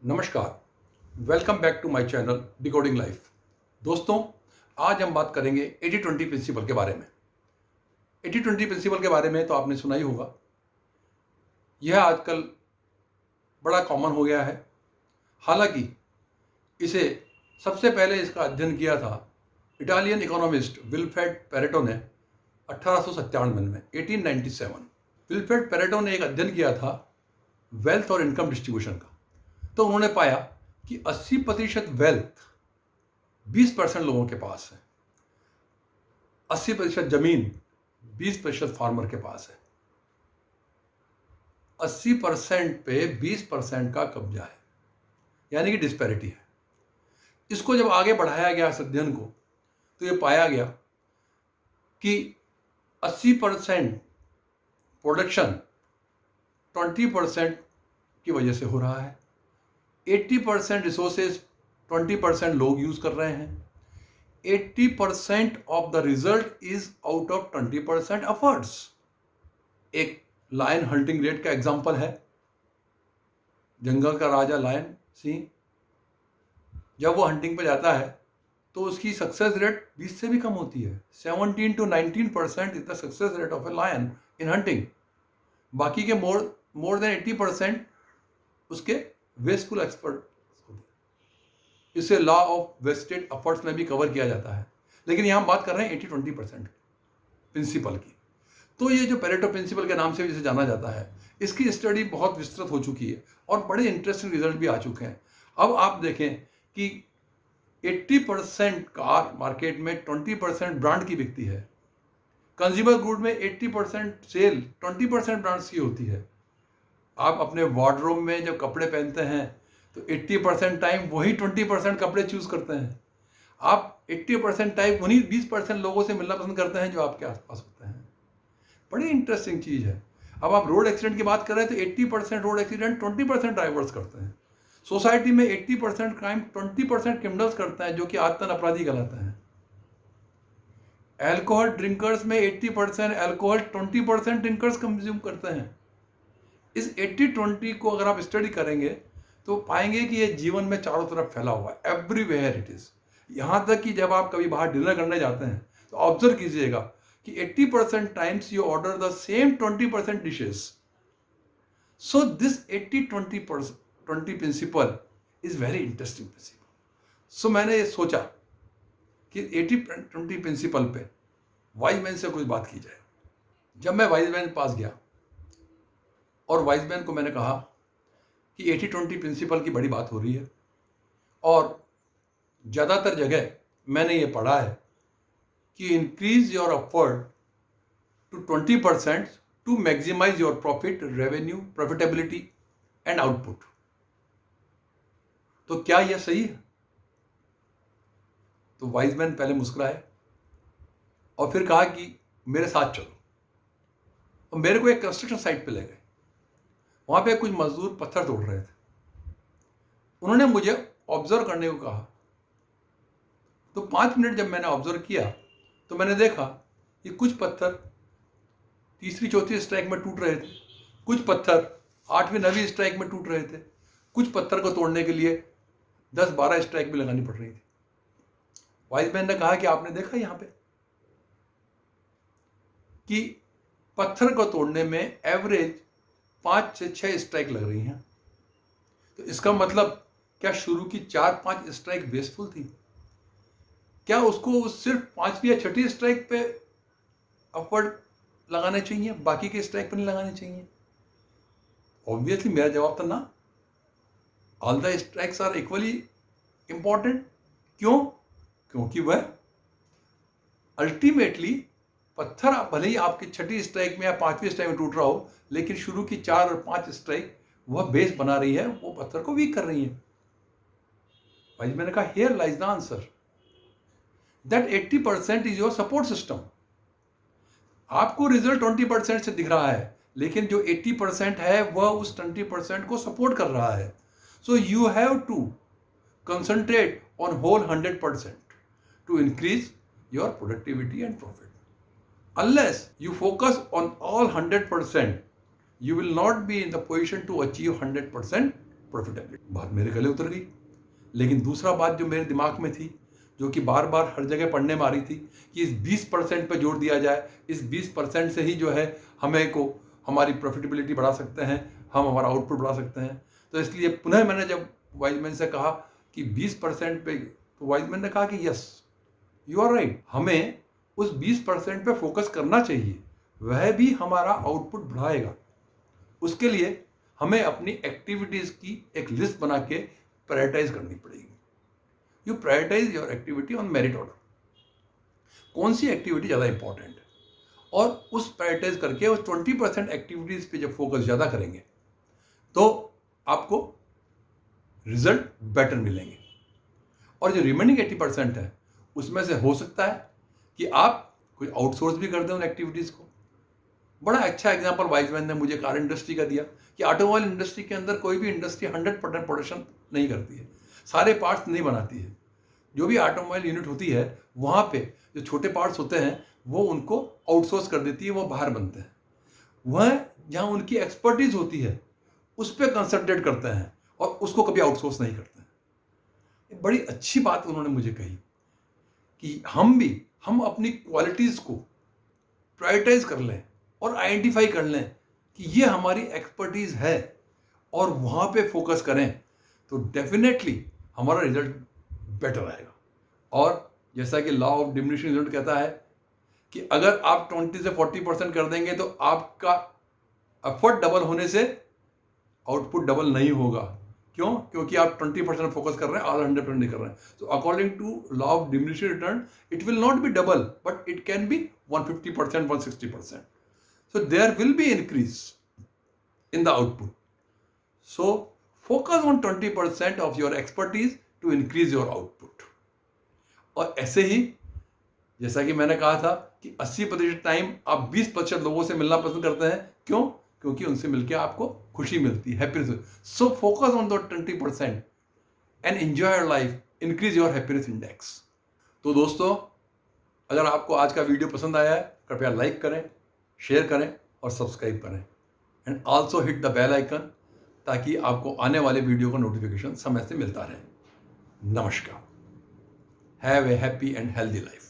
नमस्कार। Welcome back to my channel decoding life. दोस्तों, आज हम बात करेंगे 80-20 प्रिंसिपल के बारे में। 80-20 प्रिंसिपल के बारे में तो आपने सुना ही होगा। यह आजकल बड़ा कॉमन हो गया है। हालांकि इसे सबसे पहले इसका अध्ययन किया था इटालियन इकोनॉमिस्ट विल्फ्रेड पेरेटो ने 1897 में 1897। विल्फ्रेड पेरेटो ने एक अध्ययन किया था वेल्थ और इनकम डिस्ट्रीब्यूशन का। तो उन्होंने पाया कि 80% वेल्थ 20% लोगों के पास है, 80% जमीन 20% फार्मर के पास है, 80% पे 20% का कब्जा है, यानी कि डिस्पैरिटी है। इसको जब आगे बढ़ाया गया इस अध्ययन को, तो ये पाया गया कि 80% प्रोडक्शन 20% की वजह से हो रहा है, 80% रिसोर्सेज 20% लोग यूज कर रहे हैं, 80% of the result is out of 20% efforts. एक लायन हंटिंग रेट का एग्जांपल है। जंगल का राजा लायन सिंह जब वो हंटिंग पे जाता है तो उसकी सक्सेस रेट 20 से भी कम होती है। 17 to 19% is the success rate of a lion in hunting. बाकी के मोर देन 80% उसके वेस्टफुल एक्सपर्ट होते हैं। इसे लॉ ऑफ वेस्टेड एफर्ट्स में भी कवर किया जाता है। लेकिन यहां हम बात कर रहे हैं 80-20% प्रिंसिपल की। तो ये जो पेरेटो प्रिंसिपल के नाम से जिसे जाना जाता है, इसकी स्टडी बहुत विस्तृत हो चुकी है और बड़े इंटरेस्टिंग रिजल्ट भी आ चुके हैं। अब आप देखें कि 80% कार मार्केट में 20% ब्रांड की बिकती है। कंज्यूमर गुड में 80% सेल 20% ब्रांड्स की होती है। आप अपने वार्डरोब में जब कपड़े पहनते हैं तो 80% टाइम वही 20% कपड़े चूज करते हैं। आप 80% टाइम उन्हीं 20% लोगों से मिलना पसंद करते हैं जो आपके आसपास होते हैं। बड़ी इंटरेस्टिंग चीज है। अब आप रोड एक्सीडेंट की बात कर रहे हैं तो 80% रोड एक्सीडेंट 20% ड्राइवर्स करते हैं। सोसाइटी में 80% क्राइम 20% क्रिमिनल्स करते हैं, जो कि आदतन अपराधी कहलाते हैं। अल्कोहल ड्रिंकर्स में 80% अल्कोहल 20% ड्रिंकर्स कंज्यूम करते हैं। इस 80-20 को अगर आप स्टडी करेंगे तो पाएंगे कि ये जीवन में चारों तरफ फैला हुआ है, एवरीवेयर इट इज। यहां तक कि जब आप कभी बाहर डिनर करने जाते हैं तो ऑब्जर्व कीजिएगा कि 80% times you order the same 20% dishes. So this 80-20 principle is very interesting principle. So मैंने ये सोचा कि 80-20 प्रिंसिपल पे वाइज मैन से कुछ बात की जाए। जब मैं वाइज मैन पास गया और वाइज मैन को मैंने कहा कि 80-20 प्रिंसिपल की बड़ी बात हो रही है और ज़्यादातर जगह मैंने ये पढ़ा है कि increase your effort to 20% to maximise your profit, revenue, profitability and output. तो क्या यह सही है? तो वाइज मैन पहले मुस्कुराए और फिर कहा कि मेरे साथ चलो। और मेरे को एक कंस्ट्रक्शन साइट पे ले गए। वहां पे कुछ मजदूर पत्थर तोड़ रहे थे। उन्होंने मुझे ऑब्जर्व करने को कहा। तो 5 मिनट जब मैंने ऑब्जर्व किया तो मैंने देखा कि कुछ पत्थर तीसरी चौथी स्ट्राइक में टूट रहे थे, कुछ पत्थर 8वीं 9वीं स्ट्राइक में टूट रहे थे, कुछ पत्थर को तोड़ने के लिए 10-12 स्ट्राइक भी लगानी पड़ रही थी। वाइज मैन ने कहा कि आपने देखा यहां पे कि पत्थर को तोड़ने में एवरेज 5 से 6 स्ट्राइक लग रही हैं। तो इसका मतलब क्या शुरू की 4-5 स्ट्राइक वेस्टफुल थी? क्या उसको सिर्फ 5वीं या 6ठी स्ट्राइक पे अपवर्ड लगाने चाहिए, बाकी के स्ट्राइक पर नहीं लगाने चाहिए? ऑब्वियसली मेरा जवाब था ना। All the strikes are equally important. क्यों? क्योंकि वह अल्टीमेटली पत्थर भले ही आपकी 6ठी स्ट्राइक में या 5वीं स्ट्राइक में टूट रहा हो, लेकिन शुरू की 4 और 5 स्ट्राइक वह बेस बना रही है, वो पत्थर को वीक कर रही है। भाई मैंने कहा here lies the answer that 80% is your support system. आपको रिजल्ट 20% से दिख रहा है, लेकिन जो 80% है वह उस 20% को सपोर्ट कर रहा है। So you have to concentrate on whole 100% to increase your productivity and profit. Unless you focus on all 100%, you will not be in the position to achieve 100% profitability. बात मेरे गले उतर गई। लेकिन दूसरा बात जो मेरे दिमाग में थी, जो कि बार बार हर जगह पढ़ने में आ रही थी, कि इस 20% पे जोर दिया जाए, इस 20% से ही जो है हमें को हमारी प्रॉफिटेबिलिटी बढ़ा सकते हैं, हम हमारा आउटपुट बढ़ा सकते हैं। तो इसलिए पुनः मैंने जब वाइजमैन से कहा कि 20% पे, तो वाइजमैन ने कहा कि यस, यू आर राइट, हमें उस 20% पे फोकस करना चाहिए, वह भी हमारा आउटपुट बढ़ाएगा। उसके लिए हमें अपनी एक्टिविटीज की एक लिस्ट बना के प्रायोरिटाइज करनी पड़ेगी। You prioritise your activity on merit order, कौन सी एक्टिविटी ज़्यादा इंपॉर्टेंट है, और उस प्रायोरिटाइज करके उस 20% एक्टिविटीज पे जब फोकस ज़्यादा करेंगे तो आपको रिजल्ट बेटर मिलेंगे। और जो रिमेनिंग 80% है उसमें से हो सकता है कि आप कोई आउटसोर्स भी कर दें उन एक्टिविटीज़ को। बड़ा अच्छा एग्जांपल वाइजमैन ने मुझे कार इंडस्ट्री का दिया कि ऑटोमोबाइल इंडस्ट्री के अंदर कोई भी इंडस्ट्री 100% प्रोडक्शन नहीं करती है, सारे पार्ट्स नहीं बनाती है। जो भी ऑटोमोबाइल यूनिट होती है वहाँ पे जो छोटे पार्ट्स होते हैं वो उनको आउटसोर्स कर देती है, वो बाहर बनते हैं। वह जहाँ उनकी एक्सपर्टीज होती है उस पर कंसंट्रेट करते हैं और उसको कभी आउटसोर्स नहीं करते हैं। एक बड़ी अच्छी बात उन्होंने मुझे कही कि हम अपनी क्वालिटीज़ को प्रायोरिटाइज कर लें और आइडेंटिफाई कर लें कि ये हमारी एक्सपर्टीज है और वहाँ पे फोकस करें तो डेफिनेटली हमारा रिजल्ट बेटर आएगा। और जैसा कि लॉ ऑफ डिमिनिशिंग रिजल्ट कहता है कि अगर आप 20 से 40% कर देंगे तो आपका एफर्ट डबल होने से आउटपुट डबल नहीं होगा। क्यों? क्योंकि आप 20% फोकस कर रहे हैं और 100% नहीं कर रहे हैं। तो according to law of diminishing return it will not be double but it can be 150%, 160%. So there will be increase in the output. So focus on 20% of your expertise to increase your output. और ऐसे ही जैसा कि मैंने कहा था कि 80% time आप 20% लोगों से मिलना पसंद करते हैं। क्यों? क्योंकि उनसे मिलकर आपको खुशी मिलती है, happiness. So focus on the 20% and enjoy your life, increase your happiness index. तो दोस्तों, अगर आपको आज का वीडियो पसंद आया है कृपया लाइक करें, शेयर करें और सब्सक्राइब करें and also hit the bell icon ताकि आपको आने वाले वीडियो का नोटिफिकेशन समय से मिलता रहे। नमस्कार। Have a happy and healthy life.